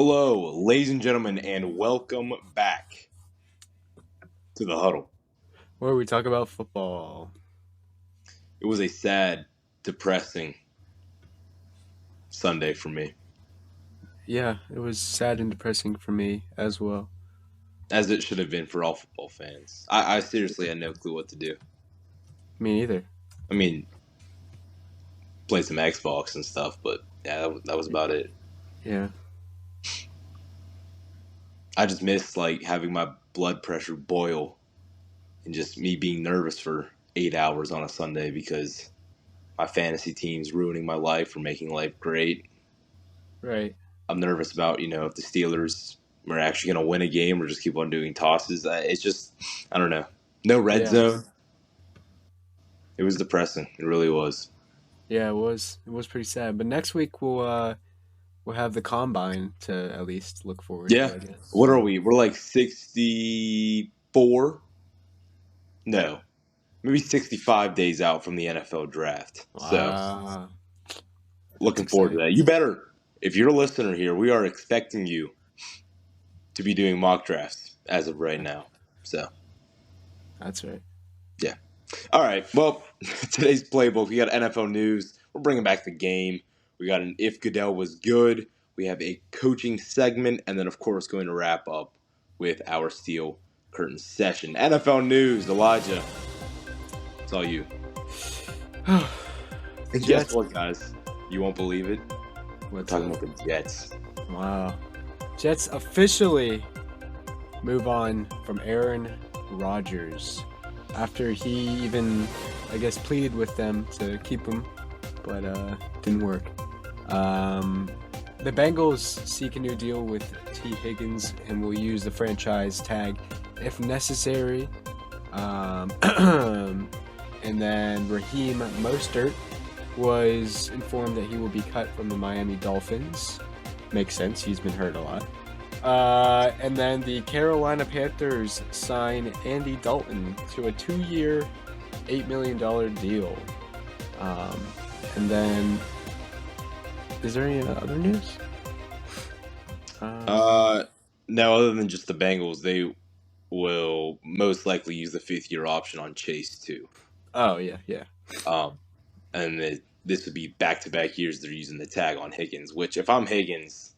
Hello, ladies and gentlemen, and welcome back to the Huddle. Where we talk about football. It was a sad, depressing Sunday for me, Yeah, it was sad and depressing for me as well. as it should have been for all football fans. I seriously had no clue what to do. Me neither. I mean, played some Xbox and stuff, but yeah, that was about it. Yeah. I just missed having my blood pressure boil and just me being nervous for 8 hours on a Sunday because my fantasy team's ruining my life or making life great. Right. I'm nervous about, if the Steelers are actually going to win a game or just keep on doing tosses. It's just, I don't know. No red zone. It was depressing. It really was. Yeah, it was pretty sad. But next week we'll have the combine to at least look forward to, I guess. What are we? We're like 64? No. Maybe 65 days out from the NFL draft. Wow. So, looking forward to that. You better, if you're a listener here, we are expecting you to be doing mock drafts as of right now. So, that's right. Yeah. All right. Well, today's playbook, we got NFL news. We're bringing back the game. We got an If Goodell Was Good. We have a coaching segment. And then, of course, going to wrap up with our Steel Curtain session. NFL news, Elijah. It's all you. And guess what, guys? You won't believe it. We're talking about the Jets. Wow. Jets officially move on from Aaron Rodgers after he even, I guess, pleaded with them to keep him, but didn't work. The Bengals seek a new deal with T. Higgins and will use the franchise tag if necessary. And then Raheem Mostert was informed that he will be cut from the Miami Dolphins. Makes sense, he's been hurt a lot. And then the Carolina Panthers sign Andy Dalton to a 2-year, $8 million deal. And then, is there any other news? No, other than just the Bengals, they will most likely use the 5th-year option on Chase too. Oh yeah. And this would be back-to-back years they're using the tag on Higgins. Which, if I'm Higgins,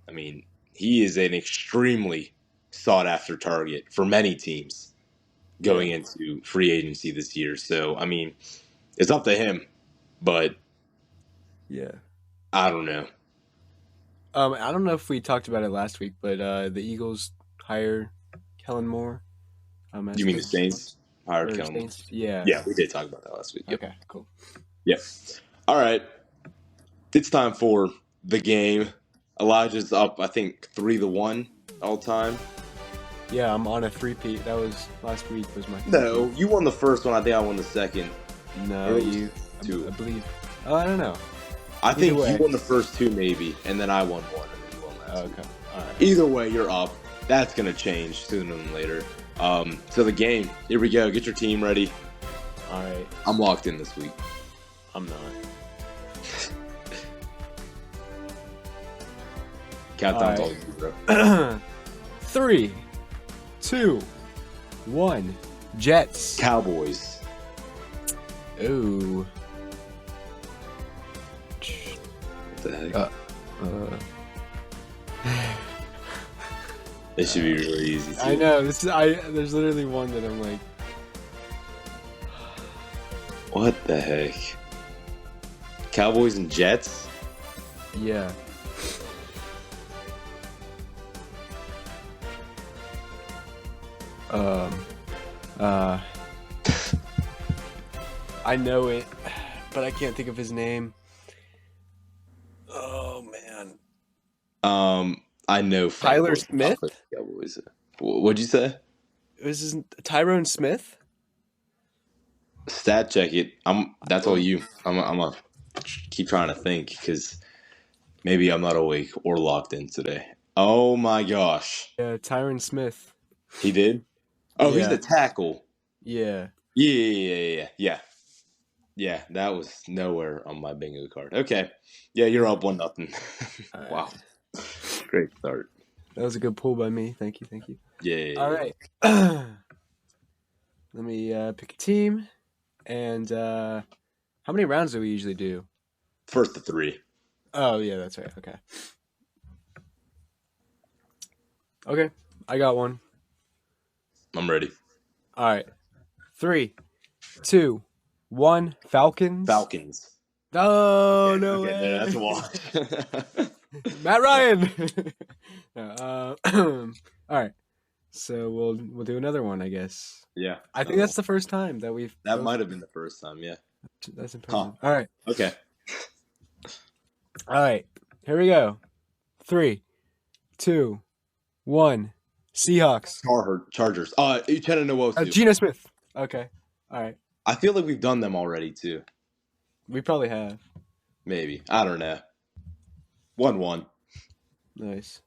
I mean, he is an extremely sought-after target for many teams going into free agency this year. So, I mean, it's up to him, but yeah, I don't know. I don't know if we talked about it last week, but the Eagles hire Kellen Moore. You mean the Saints hired Kellen Moore? Yeah, we did talk about that last week. Yep. Okay, cool. Yep. All right. It's time for the game. Elijah's up, I think, 3-1 all time. Yeah, I'm on a 3-peat. That was last week. Was my 3-peat. No, you won the first one. I think I won the second. No, you. I believe. Oh, I don't know. I think you won the first 2, maybe, and then I won 1, and then you won last week. Okay. All right. Either way, you're up. That's gonna change sooner than later. So the game. Here we go. Get your team ready. All right. I'm locked in this week. I'm not. Countdown's all you, bro. 3, 2, 1. Jets. Cowboys. Ooh. What the heck? This should be really easy too. I know. There's literally one that I'm like, what the heck? Cowboys and Jets? Yeah. I know it, but I can't think of his name. Oh man. I know Tyler Smith. Cowboys. What'd you say? Was this Tyrone Smith? Stat check it. That's all you. I'm gonna keep trying to think because maybe I'm not awake or locked in today. Oh my gosh. Yeah, Tyrone Smith. He did? Oh, yeah. He's the tackle. Yeah. Yeah. Yeah, that was nowhere on my bingo card. Okay. Yeah, you're up 1-0. Wow. Great start. That was a good pull by me. Thank you. Yeah. All right. Let me pick a team. And how many rounds do we usually do? First to 3. Oh, yeah, that's right. Okay. Okay, I got one. I'm ready. All right. 3, 2, 1. Falcons. Falcons. Oh, no Okay, way. that's a wash. Matt Ryan. No, all right. So we'll do another one, I guess. Yeah. I think that's the first time that we've. That might have been the first time, yeah. That's impressive. All right. Okay. All right. Here we go. 3, 2, 1. Seahawks. Chargers. Uchenna Nwosu. Geno Smith. Okay. All right. I feel like we've done them already, too. We probably have. Maybe. I don't know. 1-1. Nice.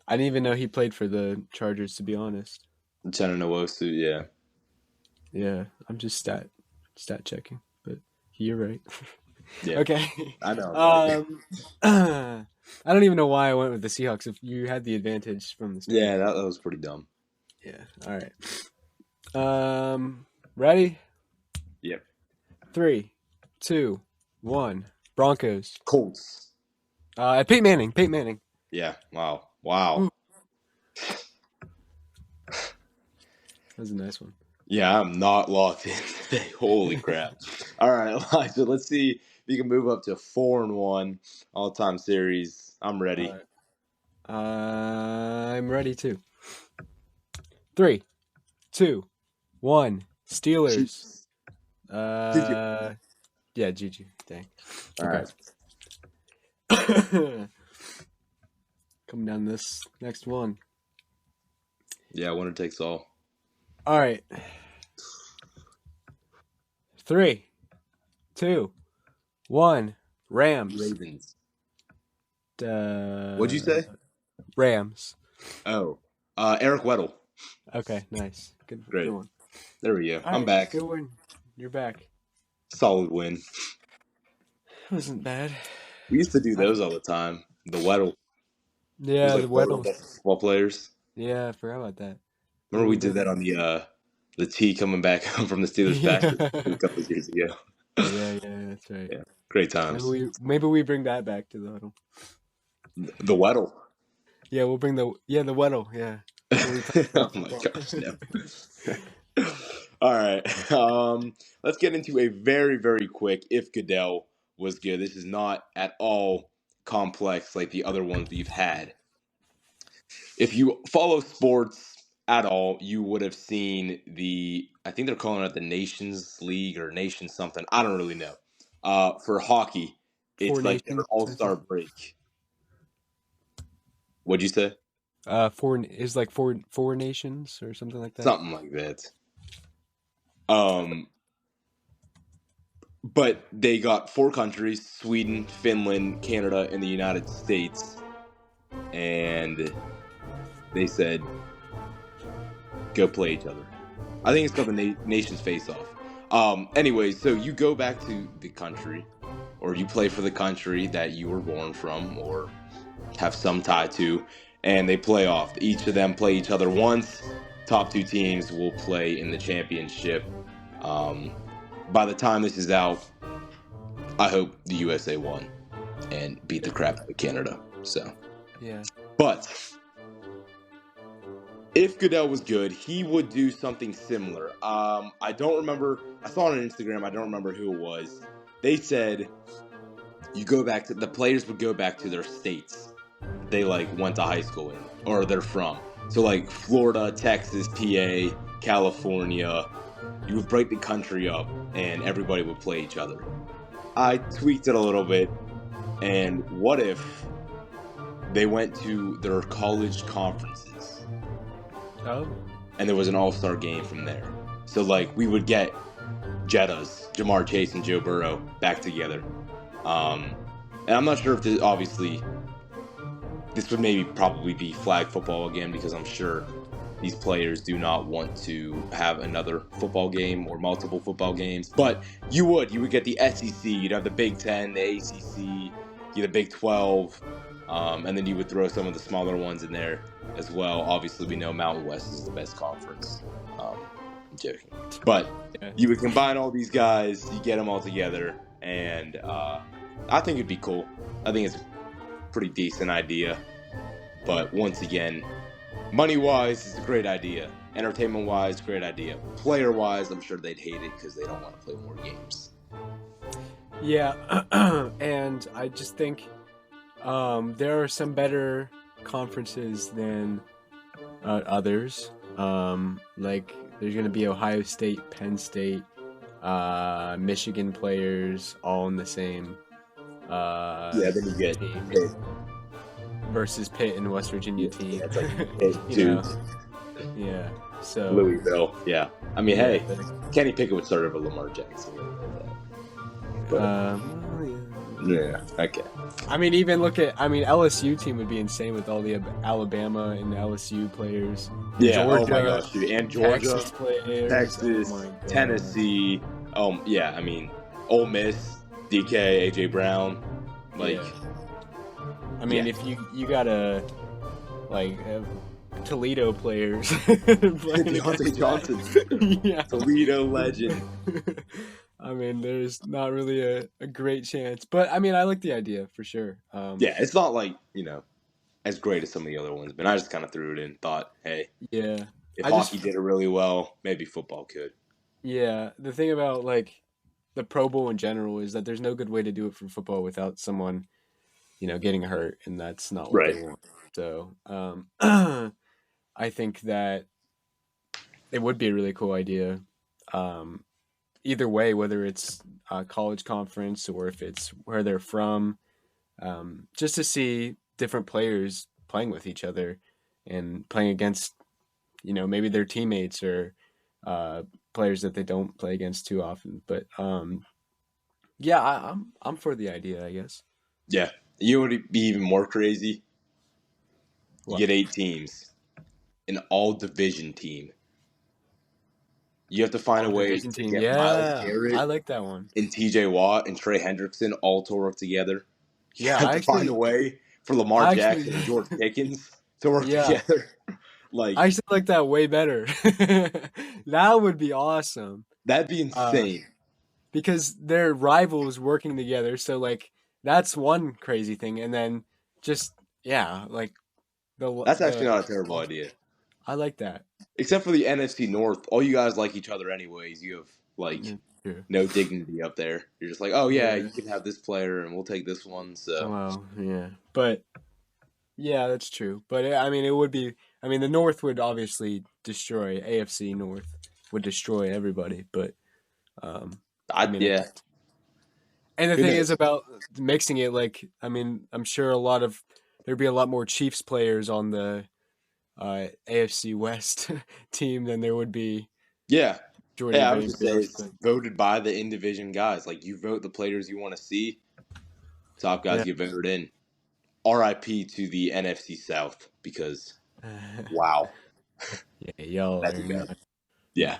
I didn't even know he played for the Chargers, to be honest. Uchenna Nwosu, yeah. Yeah, I'm just stat checking, but you're right. Yeah. Okay. I know. I don't even know why I went with the Seahawks if you had the advantage from the start. Yeah, that was pretty dumb. Yeah. All right. Ready? Yep. 3, 2, 1. Broncos. Colts. Peyton Manning. Yeah. Wow. That was a nice one. Yeah, I'm not locked in today. Holy crap. All right, Elijah, let's see if you can move up to 4-1 all-time series. I'm ready. All right. I'm ready too. 3, 2, 1. Steelers. Chiefs. Yeah, Gigi. Dang. All right. Coming down this next one. Yeah, winner takes all. All right. 3, 2, 1. Rams. Ravens. What'd you say? Rams. Oh, Eric Weddle. Okay, nice. Good. Great. Good one. There we go. All I'm right, back. Good win. You're back. Solid win. Wasn't bad. We used to do those all the time. The Weddle. Yeah, the Weddle. Football players. Yeah, I forgot about that. Remember we did that on the T coming back from the Steelers back a couple of years ago. Yeah, that's right. Yeah, great times. Maybe we bring that back to the Huddle. The Weddle. Yeah, we'll bring the Weddle. Yeah. Oh my gosh, no. All right. Let's get into a very, very quick if Goodell was good. This is not at all complex like the other ones we've had. If you follow sports at all, you would have seen I think they're calling it the Nations League or Nation something. I don't really know. For hockey, it's like their all-star break. What'd you say? Four nations or something like that. Something like that. But they got 4 countries: Sweden, Finland, Canada, and the United States. And they said, go play each other. I think it's called the Nations Faceoff. Anyways, so you go back to the country, or you play for the country that you were born from, or have some tie to, and they play off. Each of them play each other once. Top 2 teams will play in the championship. By the time this is out, I hope the USA won and beat the crap out of Canada. So, yeah. But if Goodell was good, he would do something similar. I don't remember. I saw it on Instagram. I don't remember who it was. They said the players would go back to their states they went to high school in, or they're from. So Florida, Texas, PA, California. You would break the country up, and everybody would play each other. I tweaked it a little bit, and what if they went to their college conferences? Oh. And there was an all-star game from there. So, we would get Jettas, Jamar Chase and Joe Burrow back together. And I'm not sure if this would probably be flag football again, because I'm sure these players do not want to have another football game or multiple football games. But you would get the SEC, you'd have the Big Ten, the ACC, the Big 12, and then you would throw some of the smaller ones in there as well. Obviously, we know Mountain West is the best conference. I'm joking, but you would combine all these guys, you get them all together, and I think it'd be cool. I think it's a pretty decent idea. But once again, money-wise, it's a great idea. Entertainment-wise, great idea. Player-wise, I'm sure they'd hate it because they don't want to play more games. Yeah, and I just think there are some better conferences than others. Like there's going to be Ohio State, Penn State, Michigan players all in the same then you get team Pitt versus Pitt and West Virginia team. That's like Pitt, Duke. Yeah. So Louisville. Yeah. I mean, hey, Kenny Pickett would start over Lamar Jackson. But, yeah. Okay. I mean, even look at LSU team would be insane with all the Alabama and the LSU players. Yeah. Georgia, oh my gosh, dude. And Georgia, Texas players, Texas, Tennessee. Yeah. I mean, Ole Miss, DK, AJ Brown. Like, I mean, if you gotta Toledo players, Deontay Johnson, yeah, Toledo legend. I mean, there's not really a great chance, but I mean, I like the idea for sure. Yeah, it's not like as great as some of the other ones, but I just kind of threw it in, thought, hey, yeah, if hockey did it really well, maybe football could. Yeah, the thing about the Pro Bowl in general is that there's no good way to do it for football without someone, getting hurt, and that's not what they want. So, I think that it would be a really cool idea. Either way, whether it's a college conference or if it's where they're from, just to see different players playing with each other and playing against, maybe their teammates or players that they don't play against too often. But yeah, I'm for the idea, I guess. Yeah, you would be even more crazy. You get 8 teams, an all-division team. You have to find a way to get Myles Garrett, I like that one, and TJ Watt and Trey Hendrickson all to work together. You Yeah, have to find a way for Lamar Jackson and George Pickens to work together. I actually like that way better. That would be awesome. That'd be insane. Because they're rivals working together, so that's one crazy thing, and then just that's actually not a terrible idea. I like that. Except for the NFC North, all you guys like each other anyways. You have no dignity up there. You're just like, oh yeah, you can have this player, and we'll take this one. So well, yeah, but yeah, that's true. But I mean, it would be. I mean, the North would obviously destroy AFC North would destroy everybody, but I mean, yeah. And the thing is about mixing it. I mean, I'm sure there'd be a lot more Chiefs players on the AFC West team than there would be. Yeah. I would just say it's voted by the in-division guys. You vote the players you want to see. Top guys get voted in. RIP to the NFC South because, wow. Yeah, y'all. Yeah.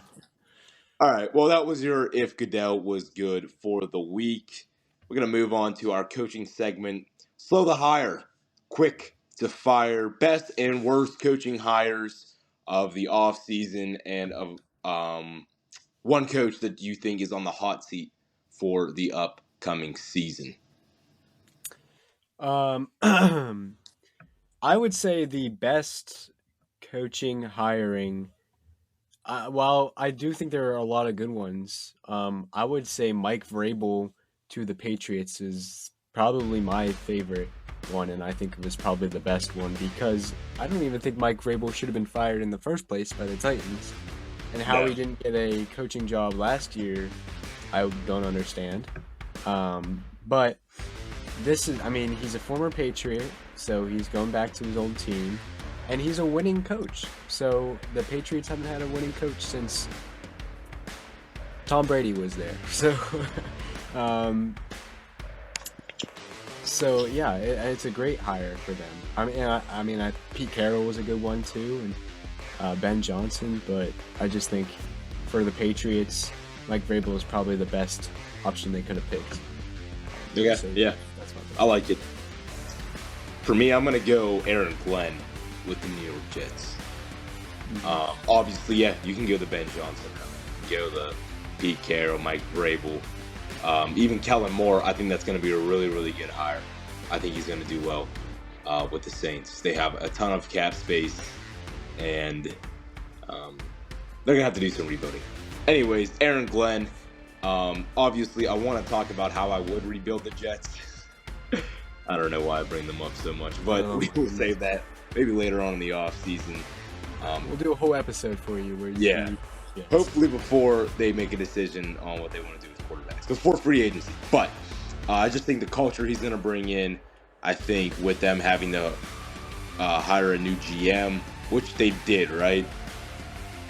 All right. Well, that was your If Goodell Was Good for the week. We're going to move on to our coaching segment. Slow the hire. Quick to fire. Best and worst coaching hires of the offseason and of one coach that you think is on the hot seat for the upcoming season. I would say the best coaching hiring. While I do think there are a lot of good ones, I would say Mike Vrabel to the Patriots is probably my favorite one, and I think it was probably the best one because I don't even think Mike Vrabel should have been fired in the first place by the Titans. And how he didn't get a coaching job last year, I don't understand. But this is, I mean, he's a former Patriot, so he's going back to his old team. And he's a winning coach. So the Patriots haven't had a winning coach since Tom Brady was there. So yeah, it's a great hire for them. I mean, Pete Carroll was a good one too, and Ben Johnson, but I just think for the Patriots, Mike Vrabel is probably the best option they could have picked. Okay, So yeah, that's my pick. I like it. For me, I'm gonna go Aaron Glenn with the New York Jets. Obviously, yeah, you can go the Ben Johnson. You can go the Pete Carroll, Mike Vrabel, even Kellen Moore. I think that's going to be a really, really good hire. I think he's going to do well with the Saints. They have a ton of cap space, and they're going to have to do some rebuilding. Anyways, Aaron Glenn. Obviously, I want to talk about how I would rebuild the Jets. I don't know why I bring them up so much, but Oh we my will goodness. save that maybe later on in the off season. We'll do a whole episode for you where Yeah. you yes. Hopefully before they make a decision on what they want to do with quarterbacks, before free agency. But I just think the culture he's going to bring in, I think with them having to hire a new GM, which they did, right?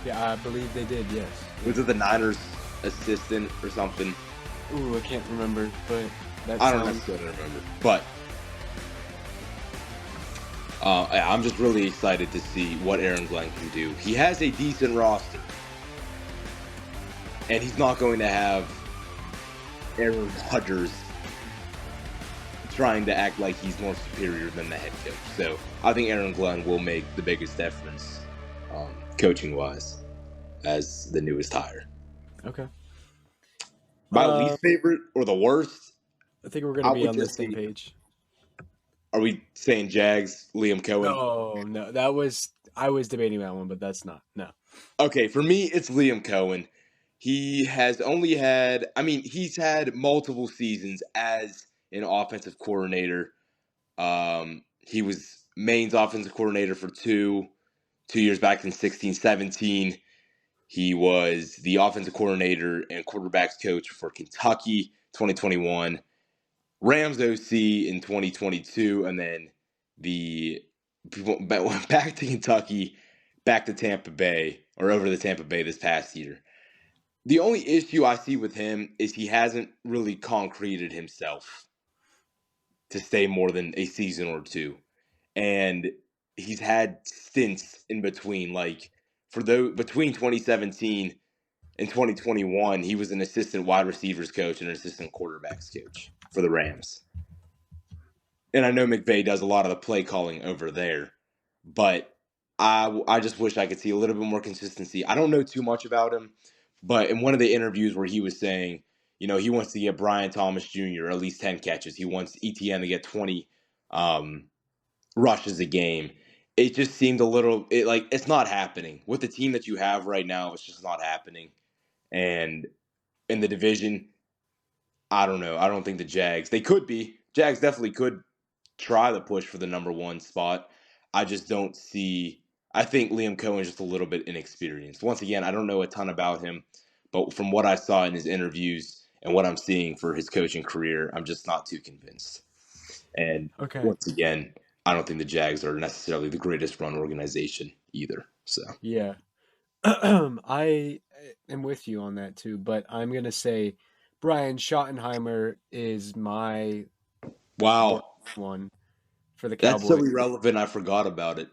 Yeah, I believe they did. Yes. Was it the Niners assistant or something? Ooh, I can't remember, but that I don't sounds. necessarily remember. But I'm just really excited to see what Aaron Glenn can do. He has a decent roster, and he's not going to have Aaron Rodgers trying to act like he's more superior than the head coach. So I think Aaron Glenn will make the biggest difference coaching wise as the newest hire. Okay. My least favorite or the worst, I think we're gonna I be would on the just same say, page. are we saying Jags, Liam Cohen? No, that was I was debating that one, but that's not. No. Okay, for me, it's Liam Cohen. He has only had, I mean, he's had multiple seasons as an offensive coordinator. He was Maine's offensive coordinator for two years back in 16-17. He was the offensive coordinator and quarterbacks coach for Kentucky 2021, Rams OC in 2022, and then the back to Kentucky, back to Tampa Bay, or over to Tampa Bay this past year. The only issue I see with him is he hasn't really concreted himself to stay more than a season or two. And he's had stints in between. Like between 2017 in 2021, he was an assistant wide receivers coach and an assistant quarterbacks coach for the Rams. And I know McVay does a lot of the play calling over there, but I just wish I could see a little bit more consistency. I don't know too much about him, but in one of the interviews where he was saying, he wants to get Brian Thomas Jr. at least 10 catches. He wants ETN to get 20 rushes a game. It just seemed like it's not happening. With the team that you have right now, it's just not happening. And in the division, I don't know. I don't think the Jags, they could be. Jags definitely could try to push for the number one spot. I just don't see. I think Liam Cohen is just a little bit inexperienced. Once again, I don't know a ton about him, but from what I saw in his interviews and what I'm seeing for his coaching career, I'm just not too convinced. And Okay. once again, I don't think the Jags are necessarily the greatest run organization either. So, Yeah. I am with you on that too, but I'm gonna say Brian Schottenheimer is my worst wow, one for the that's so Cowboys. irrelevant. I forgot about it.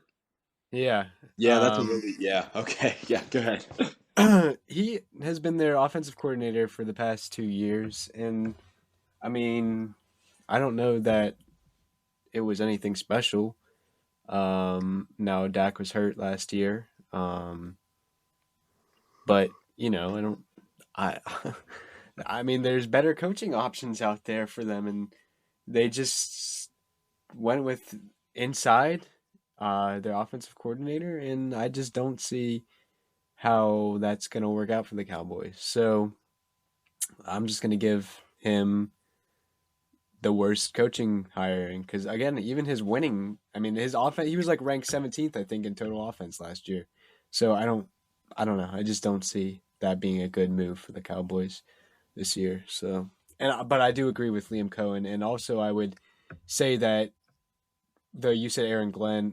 Yeah. Yeah, that's a really yeah. Okay, yeah. Go ahead. He has been their offensive coordinator for the past 2 years, and I mean, I don't know that it was anything special. Now Dak was hurt last year, but I don't. I, I mean, there's better coaching options out there for them, and they just went with inside their offensive coordinator, and I just don't see how that's going to work out for the Cowboys. So I'm just going to give him the worst coaching hiring because again, even his winning, I mean, his offense, he was like ranked 17th, I think, in total offense last year. So I don't know. I just don't see that being a good move for the Cowboys this year. So, but I do agree with Liam Cohen, and also I would say that though you said Aaron Glenn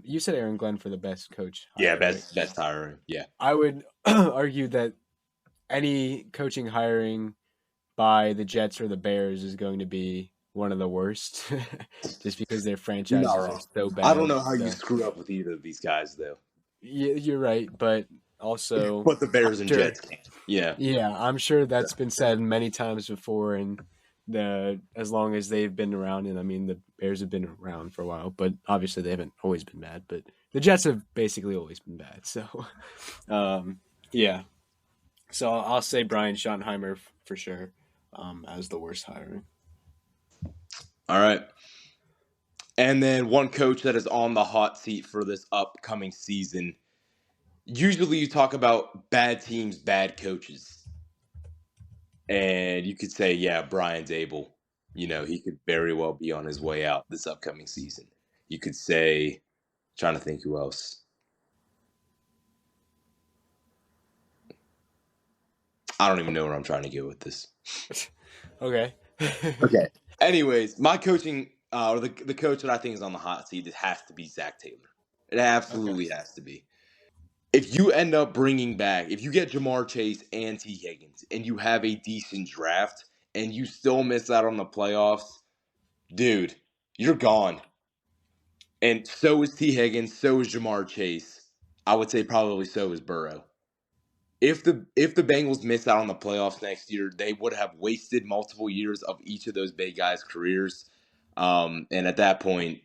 for the best coach Yeah, hire, right? best hiring. Yeah. I would argue that any coaching hiring by the Jets or the Bears is going to be one of the worst, just because their You're not franchises are wrong. so I don't bad. know how you So screw up with either of these guys, though. You're right, but also, But the Bears and sure, Jets can. Yeah. yeah, I'm sure that's been said many times before, and as long as they've been around, and I mean the Bears have been around for a while, but obviously they haven't always been bad. But the Jets have basically always been bad. So, um, yeah. So I'll say Brian Schottenheimer for sure, as the worst hiring. All right. And then one coach that is on the hot seat for this upcoming season. Usually you talk about bad teams, bad coaches. And you could say, yeah, Brian's able. He could very well be on his way out this upcoming season. You could say, trying to think who else. I don't even know where I'm trying to go with this. Okay. Okay. Anyways, my coaching, or the coach that I think is on the hot seat, it has to be Zach Taylor. It Okay. absolutely has to be. If you end up bringing back, if you get Jamar Chase and T. Higgins, and you have a decent draft, and you still miss out on the playoffs, dude, you're gone. And so is T. Higgins, so is Jamar Chase. I would say probably so is Burrow. If the Bengals miss out on the playoffs next year, they would have wasted multiple years of each of those big guys' careers. And at that point,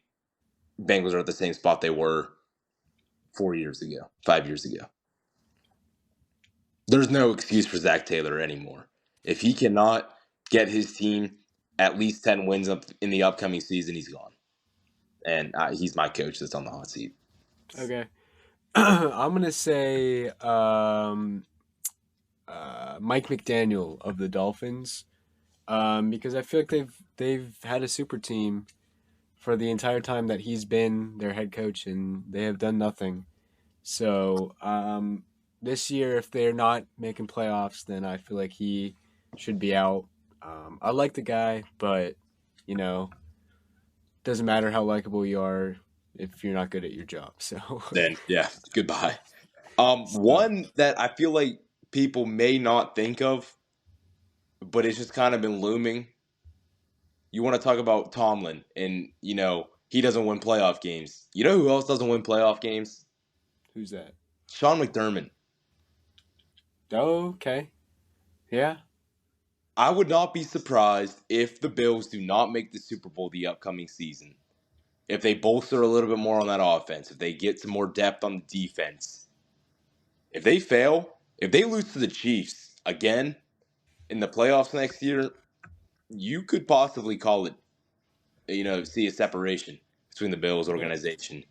Bengals are at the same spot they were 4 years ago, 5 years ago. There's no excuse for Zach Taylor anymore. If he cannot get his team at least 10 wins up in the upcoming season, he's gone. And he's my coach that's on the hot seat. Okay. I'm gonna say Mike McDaniel of the Dolphins, because I feel like they've had a super team for the entire time that he's been their head coach, and they have done nothing. So this year, if they're not making playoffs, then I feel like he should be out. I like the guy, but you know, doesn't matter how likable you are if you're not good at your job. So, Then, yeah, goodbye. so One that I feel like people may not think of, but it's just kind of been looming. You want to talk about Tomlin, and he doesn't win playoff games. You know who else doesn't win playoff games? who's that? Sean McDermott. Oh, okay, yeah, I would not be surprised if the Bills do not make the Super Bowl the upcoming season. If they bolster a little bit more on that offense, if they get some more depth on the defense. If they fail, if they lose to the Chiefs again in the playoffs next year, you could possibly call it, see a separation between the Bills yeah. organization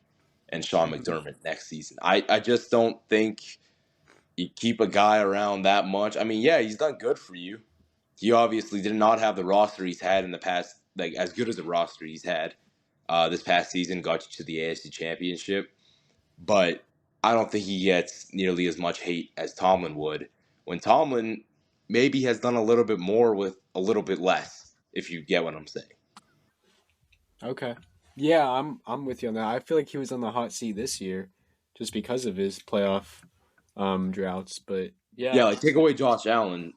and Sean Mhm. McDermott next season. I just don't think you keep a guy around that much. I mean, yeah, he's done good for you. He obviously did not have the roster he's had in the past, like as good as the roster he's had this past season, got you to the AFC Championship. But I don't think he gets nearly as much hate as Tomlin would. When Tomlin maybe has done a little bit more with a little bit less, if you get what I'm saying. Okay, yeah, I'm with you on that. I feel like he was on the hot seat this year, just because of his playoff droughts. But Yeah, yeah, like take away Josh Allen,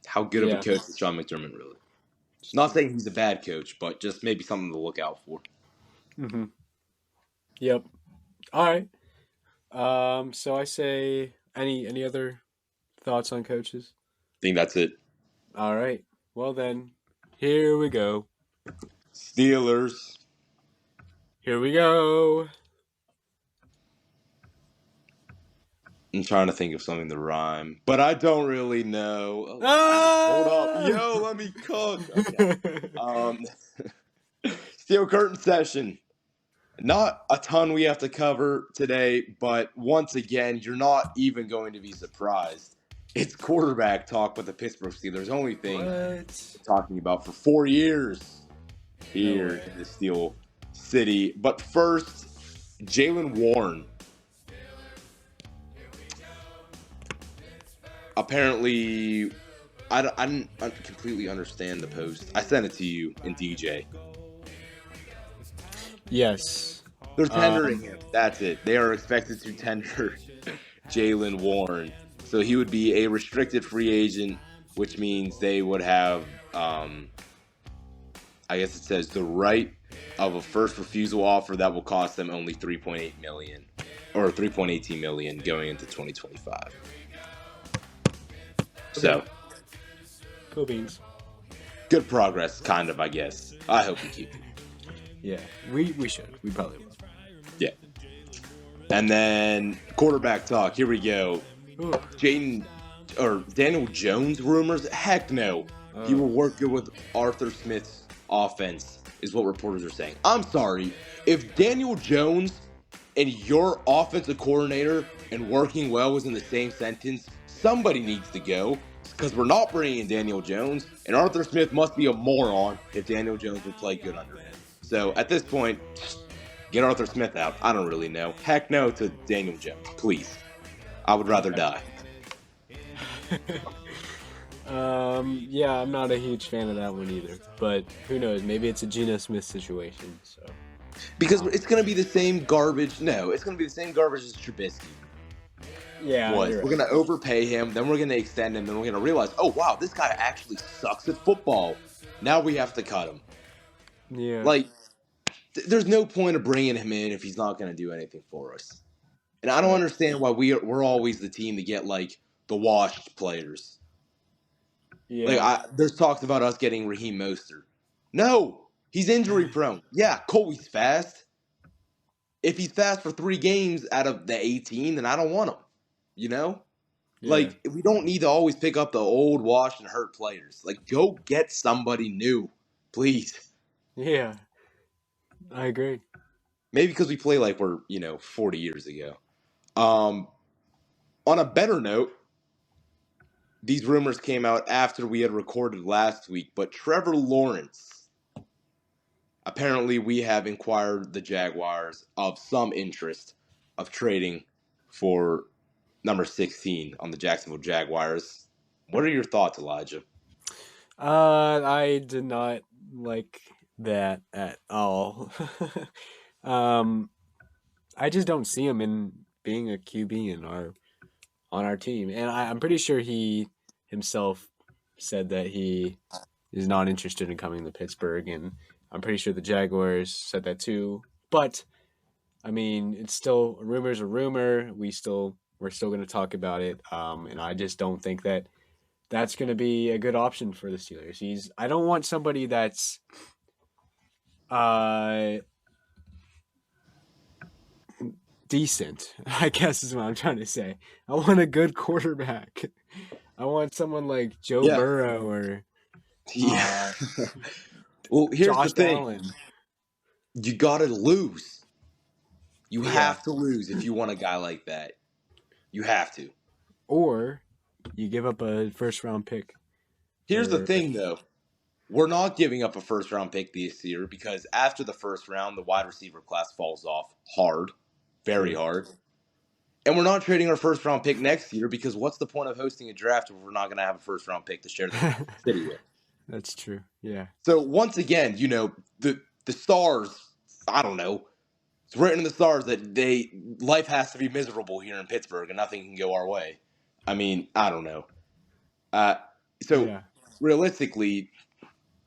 how good of a yeah, coach is Sean McDermott really? it's Not true. saying he's a bad coach, but just maybe something to look out for. Hmm. Yep. All right. So I say any other thoughts on coaches? I think that's it. All right. Well then, here we go. Steelers. Here we go. I'm trying to think of something to rhyme, but I don't really know. Oh, hold up. Ah! Yo, let me cook. Okay. Um, Steel curtain session. Not a ton we have to cover today, but once again, you're not even going to be surprised. It's quarterback talk with the Pittsburgh Steelers. Only thing What? we're talking about for 4 years No here way. in the Steel City. But first, Jalen Warren. Apparently, I didn't completely understand the post. I sent it to you in DJ. Yes. They're tendering Um. him. That's it. They are expected to tender Jalen Warren. So he would be a restricted free agent, which means they would have, I guess it says, the right of a first refusal offer that will cost them only $3.8 million. or 3.18 million going into 2025. Okay. So Cool beans. good progress, kind of, I guess. I hope we keep it. Yeah, we should. We probably will. Yeah. And then quarterback talk. Here we go. Ooh. Jaden or Daniel Jones rumors? Heck no. He will work good with Arthur Smith's offense, is what reporters are saying. I'm sorry. If Daniel Jones and your offensive coordinator and working well was in the same sentence, somebody needs to go because we're not bringing in Daniel Jones, and Arthur Smith must be a moron if Daniel Jones would play good under him. So at this point, get Arthur Smith out. I don't really know. Heck no to Daniel Jones, please. I would rather die. Yeah, I'm not a huge fan of that one either. But who knows? Maybe it's a Geno Smith situation. So Because it's going to be the same garbage. No, it's going to be the same garbage as Trubisky yeah, was. you're We're right. going to overpay him, then we're going to extend him, then we're going to realize, oh, wow, this guy actually sucks at football. Now we have to cut him. Yeah, Like, there's no point of bringing him in if he's not going to do anything for us. And I don't right. understand why we're always the team to get, like, the washed players. Yeah, Like, there's talks about us getting Raheem Mostert. No, he's injury prone. Yeah, Coley's fast. If he's fast for 3 games out of the 18, then I don't want him. You know? yeah, Like, we don't need to always pick up the old, washed, and hurt players. Like, go get somebody new, please. yeah. I agree. Maybe because we play like we're, 40 years ago. On a better note, these rumors came out after we had recorded last week, but Trevor Lawrence, apparently we have inquired the Jaguars of some interest of trading for number 16 on the Jacksonville Jaguars. What are your thoughts, Elijah? I did not like that at all. um, I just don't see him in being a QB in our on our team, and I'm pretty sure he himself said that he is not interested in coming to Pittsburgh, and I'm pretty sure the Jaguars said that too. But I mean, it's still a rumor's a rumor. We're still going to talk about it, and I just don't think that that's going to be a good option for the Steelers. I don't want somebody that's uh decent, I guess is what I'm trying to say. I want a good quarterback. I want someone like Joe Yeah. Burrow or Yeah. Well, here's the Josh thing. Allen. You got to lose. You Yeah. have to lose if you want a guy like that. You have to. Or you give up a first round pick. Here's the For, thing, though. We're not giving up a first round pick this year because after the first round, the wide receiver class falls off hard, very True. hard. And we're not trading our first round pick next year because what's the point of hosting a draft if we're not going to have a first round pick to share the city with? That's true. Yeah. So once again, the stars, I don't know. It's written in the stars that life has to be miserable here in Pittsburgh and nothing can go our way. I mean, I don't know. So Yeah. realistically,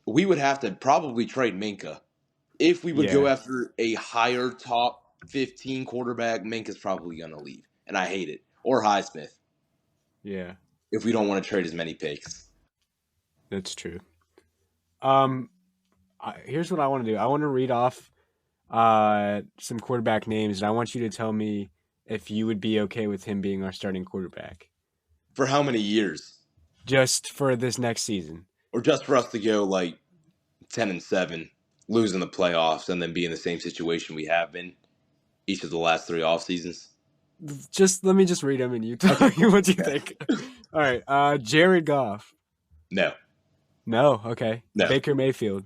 we would have to probably trade Minka. If we would go Yeah. after a higher top 15 quarterback, Minka's probably going to leave. And I hate it. Or Highsmith Yeah. if we don't want to trade as many picks. That's true. Here's what I want to do. I want to read off some quarterback names, and I want you to tell me if you would be okay with him being our starting quarterback. For how many years? Just for this next season. Or just for us to go like 10-7, losing the playoffs, and then be in the same situation we have been each of the last 3 off seasons? Just let me just read them and you tell me what you think. All right. Jared Goff. No. No. Okay. No. Baker Mayfield.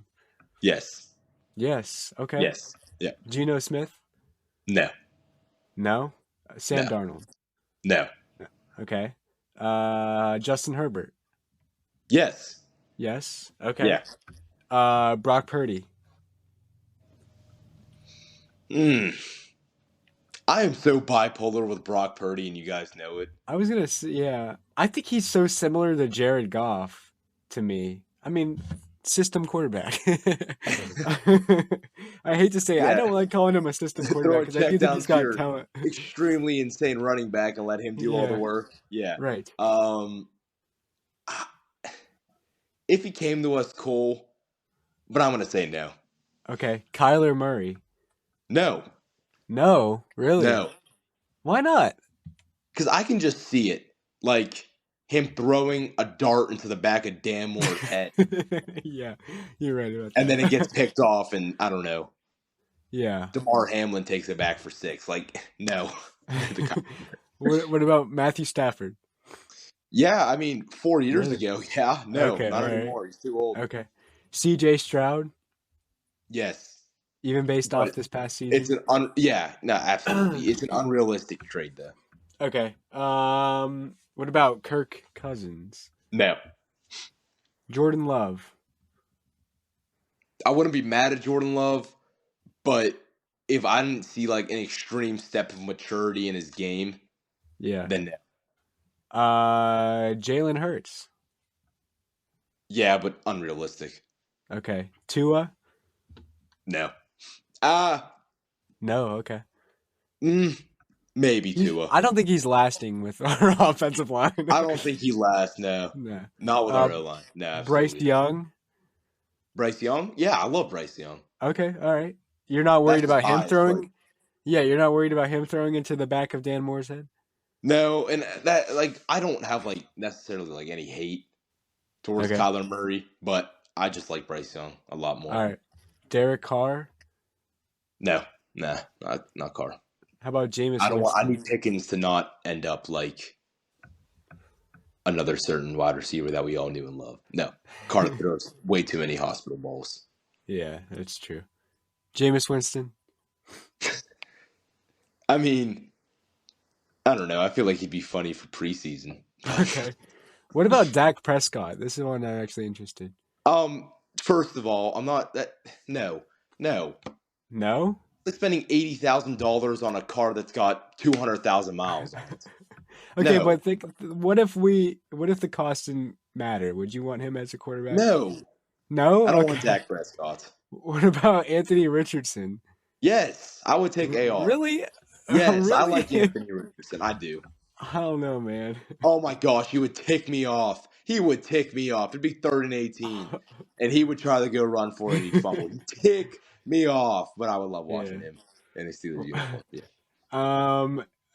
Yes. Yes. Okay. Yes. Yeah. Geno Smith. No. No. Sam No. Darnold. No. Okay. Justin Herbert. Yes. Yes. Okay. Yeah. Brock Purdy. I am so bipolar with Brock Purdy, and you guys know it. I was gonna say, yeah. I think he's so similar to Jared Goff to me. I mean, system quarterback. I hate to say it. I Yeah, don't like calling him a system throw quarterback a because I check do think down he's to got your talent. extremely insane running back and let him do all the Yeah, work. Yeah. right. If he came to us, cool, but I'm gonna say no. Okay, Kyler Murray. No, No, really? no, Why not? because I can just see it, like him throwing a dart into the back of Dan Moore's head, Yeah, you're right about and then it gets that. picked off, and I don't know. Yeah. Damar Hamlin takes it back for 6. Like, no to the. What about Matthew Stafford? Yeah, I mean, 4 years Really? ago. Yeah, no, Okay, not all right. anymore. He's too old. Okay. CJ Stroud, Yes, even based off but this past it's season. yeah, no, absolutely. It's an unrealistic trade, though. Okay. What about Kirk Cousins? No, Jordan Love. I wouldn't be mad at Jordan Love, but if I didn't see like an extreme step of maturity in his game, Yeah. then no. Jalen Hurts. Yeah, but unrealistic. Okay. Tua? No. Uh No, okay. mm, maybe Tua. I don't think he's lasting with our offensive line. I don't think he lasts. No, No. not with Uh, our O line. No, Bryce absolutely not. Young. Bryce Young? Yeah, I love Bryce Young. Okay, all right. You're not That's worried just about him biased, but throwing? Yeah, you're not worried about him throwing into the back of Dan Moore's head? no, and that like I don't have like necessarily like any hate towards Okay. Kyler Murray, but I just like Bryce Young a lot All more. right. Derek Carr. No, nah, not Carr. How about Jameis I don't want. I Winston? need Pickens to not end up like another certain wide receiver that we all knew and loved. No, Carr throws way too many hospital balls. Yeah, that's true. Jameis Winston. I mean, I don't know. I feel like he'd be funny for preseason. Okay. What about Dak Prescott? This is one I'm actually interested. First of all, I'm not that. No, no. No? Like spending $80,000 on a car that's got 200,000 miles on it. Okay, No, but think what if the cost didn't matter? Would you want him as a quarterback? no. No? I don't want Okay. Dak Prescott. What about Anthony Richardson? Yes, I would take AR. Really? Yes, I like Really? Anthony Richardson. I do. I don't know, man. Oh my gosh, he would tick me off. He would tick me off. It'd be 3rd and 18, and he would try to go run for it. He'd fumble. He'd tick me off, but I would love watching Yeah. him in his Steelers uniform. Yeah.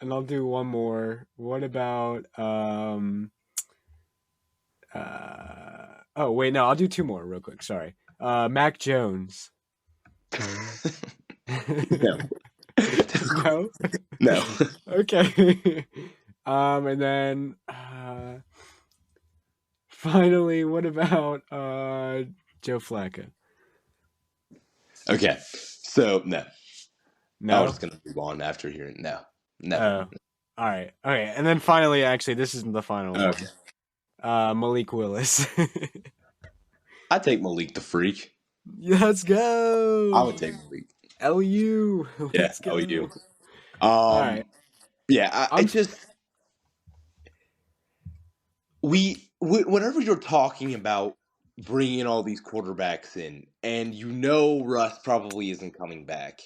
And I'll do one more. What about oh wait, no, I'll do two more real quick. Sorry. Mac Jones. No. No? No. Okay. And then finally, what about Joe Flacco? Okay. So no. I No? was just gonna move on after hearing no. Never. Oh. All right. Okay. And then finally, actually, this isn't the final Okay. one. Malik Willis. I'd take Malik the Freak. Let's go. I would take Malik. LU. Yeah, Let's go. LU. All right. Yeah, I I'm just whenever you're talking about bringing all these quarterbacks in, and you know Russ probably isn't coming back,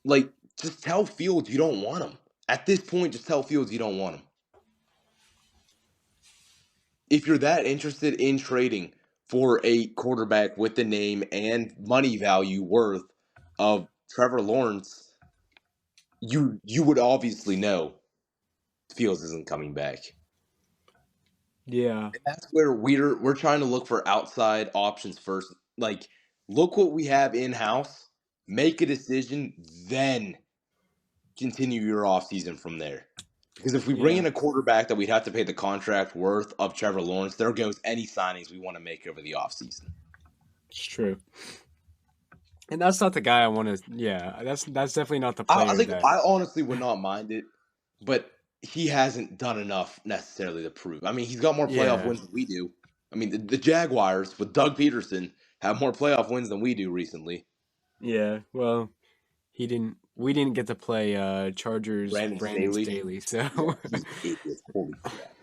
like just tell Fields you don't want him. At this point, just tell Fields you don't want him. If you're that interested in trading for a quarterback with the name and money value worth of Trevor Lawrence, you would obviously know Fields isn't coming back. yeah. And that's where we're trying to look for outside options first. Like, look what we have in house, make a decision, then continue your offseason from there. Because if we bring Yeah. in a quarterback that we'd have to pay the contract worth of Trevor Lawrence, there goes any signings we want to make over the offseason. It's true. And that's not the guy I want to. Yeah, that's definitely not the player I think that. I honestly would not mind it, but he hasn't done enough necessarily to prove. I mean, he's got more playoff Yeah. wins than we do. I mean, the Jaguars with Doug Peterson have more playoff wins than we do recently. Yeah. Well, he didn't. We didn't get to play Chargers Brandon Staley, so Yeah, he's an idiot. Holy crap.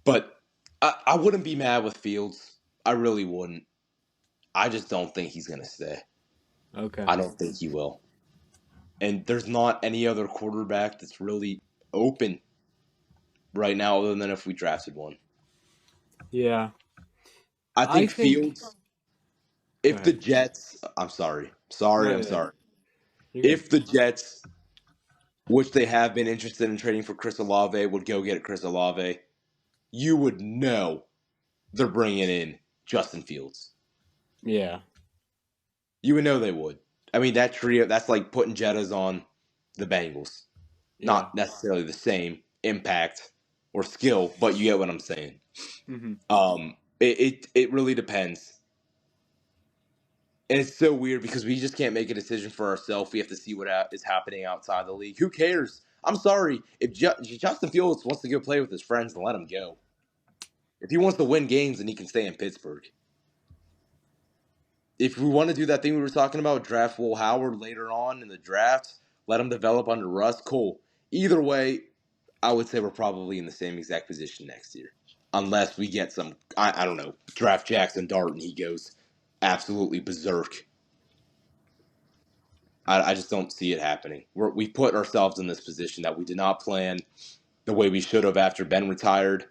But I wouldn't be mad with Fields. I really wouldn't. I just don't think he's gonna stay. Okay. I don't think he will. And there's not any other quarterback that's really open right now, other than if we drafted one. Yeah. I I think think. Fields. Go If the ahead. Jets, I'm sorry, No, I'm no, no. sorry. You're good. If the Jets, which they have been interested in trading for Chris Olave, would go get Chris Olave, you would know they're bringing in Justin Fields. Yeah. You would know they would. I mean, that trio, that's like putting Jettas on the Bengals. Yeah. Not necessarily the same impact or skill, but you get what I'm saying. Hmm. It really depends. And it's so weird because we just can't make a decision for ourselves. We have to see what is happening outside the league. Who cares? I'm sorry. If Justin Fields wants to go play with his friends, then let him go. If he wants to win games, then he can stay in Pittsburgh. If we want to do that thing we were talking about, draft Will Howard later on in the draft, let him develop under Russ, cool. Either way, I would say we're probably in the same exact position next year. Unless we get some, I don't know, draft Jackson Dart and he goes absolutely berserk. I just don't see it happening. We put ourselves in this position that we did not plan the way we should have after Ben retired.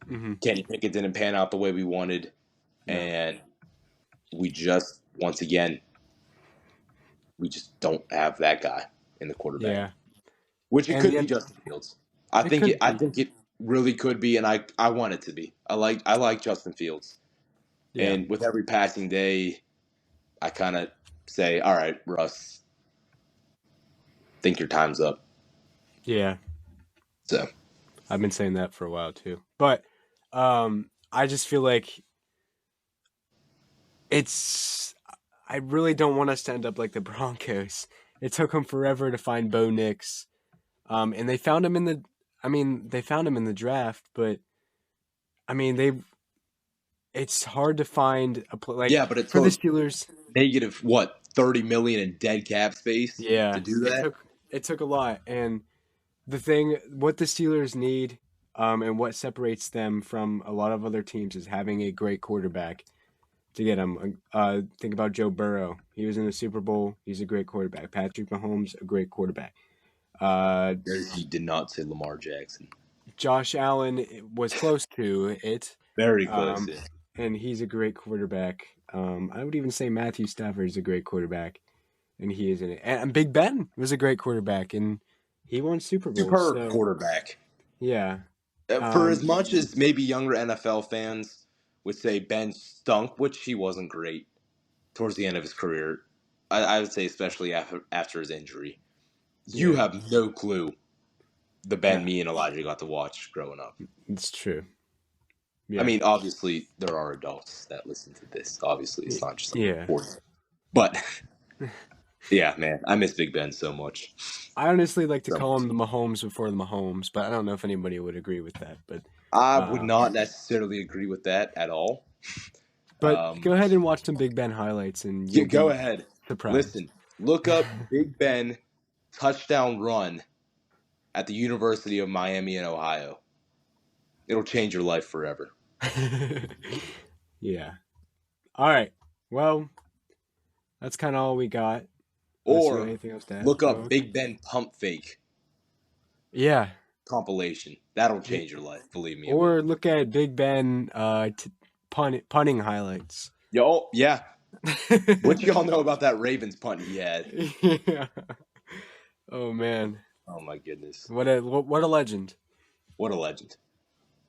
Hmm. Kenny Pickett didn't pan out the way we wanted. No. And we just, once again, we just don't have that guy in the quarterback. Yeah. Which it And could the be end, Justin Fields. it could I be. think it really could be, and I want it to be. I like Justin Fields. Yeah. And with every passing day, I kind of say, all right, Russ, think your time's up. Yeah. So I've been saying that for a while too. But I just feel like it's I really don't want us to end up like the Broncos. It took them forever to find Bo Nix. And they found him in the they found him in the draft, but I mean they it's hard to find like yeah, but it for the took Steelers. negative what 30 million in dead cap space to Yeah, do that. it took a lot, and the thing what the Steelers need, and what separates them from a lot of other teams is having a great quarterback to get him. Think about Joe Burrow. He was in the Super Bowl. He's a great quarterback. Patrick Mahomes, a great quarterback. Uh, He did not say Lamar Jackson. Josh Allen was close to it, Very close. um, Yeah. and he's a great quarterback. I would even say Matthew Stafford is a great quarterback, and he is in it. And Big Ben was a great quarterback, and he won Super Bowls. Superb So quarterback. yeah, For as um, much as maybe younger NFL fans would say Ben stunk, which he wasn't great towards the end of his career, I would say especially after his injury. You yeah, have no clue the Ben no, me and Elijah got to watch growing up. it's true. I Yeah, mean, obviously there are adults that listen to this. Obviously, it's not just like yeah. 40. But yeah, man, I miss Big Ben so much. I honestly like to So call much. him the Mahomes before the Mahomes, but I don't know if anybody would agree with that. I would Uh, not necessarily agree with that at all. but go ahead and watch some Big Ben highlights, and you'll Go be ahead. surprised. Listen, look up Big Ben touchdown run at the University of Miami in Ohio. It'll change your life forever. Yeah. All right. Well, that's kind of all we got. Unless you got Or anything else to add? look Oh, up okay. Big Ben pump fake Yeah. compilation. That'll Yeah. change your life. Believe me, it Or will. look at Big Ben punting highlights. Yo, yeah. What y'all know about that Ravens punt he had? Yeah. Oh man. Oh my goodness. What a legend. What a legend.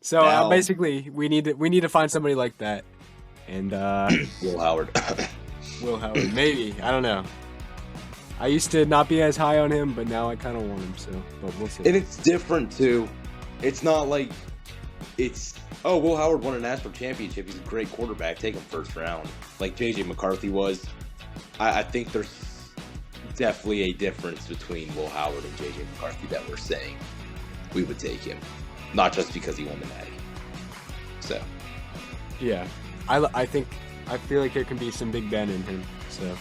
So Now, basically, we need to find somebody like that, and Will Howard. Will Howard, maybe, I don't know. I used to not be as high on him, but now I kind of want him. So, but we'll see. And it's different too. It's not like Will Howard won a national championship. He's a great quarterback. Take him first round, like JJ McCarthy was. I think there's definitely a difference between Will Howard and JJ McCarthy that we're saying we would take him, not just because he won the Natty. So Yeah, I feel like there can be some Big Ben in him. So,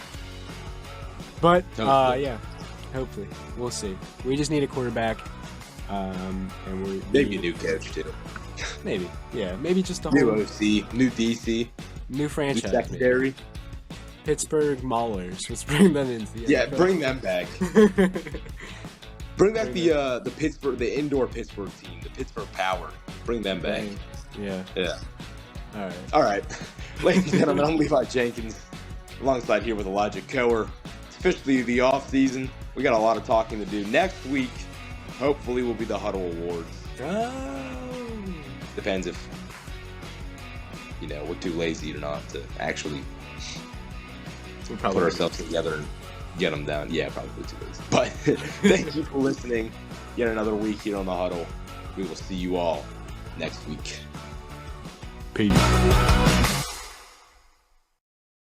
but yeah, hopefully we'll see. We just need a quarterback, and maybe a new coach too. Maybe. Yeah, maybe just a New whole OC, new DC, new new franchise. Maybe. secondary. Pittsburgh Maulers. Let's bring them into the Yeah, NFL. bring them back. Bring back the Pittsburgh, the indoor Pittsburgh team, the Pittsburgh Power. Bring them back. Yeah. Yeah. All right. All right. Ladies and gentlemen, I'm Levi Jenkins, alongside here with Elijah Coer. It's officially the off season. We got a lot of talking to do. Next week, hopefully, will be the Huddle Awards. Oh. Depends if, we're too lazy or not to actually put ourselves together and get them down. Yeah, probably too lazy. But thank you for listening. Yet another week here on the Huddle. We will see you all next week. Peace.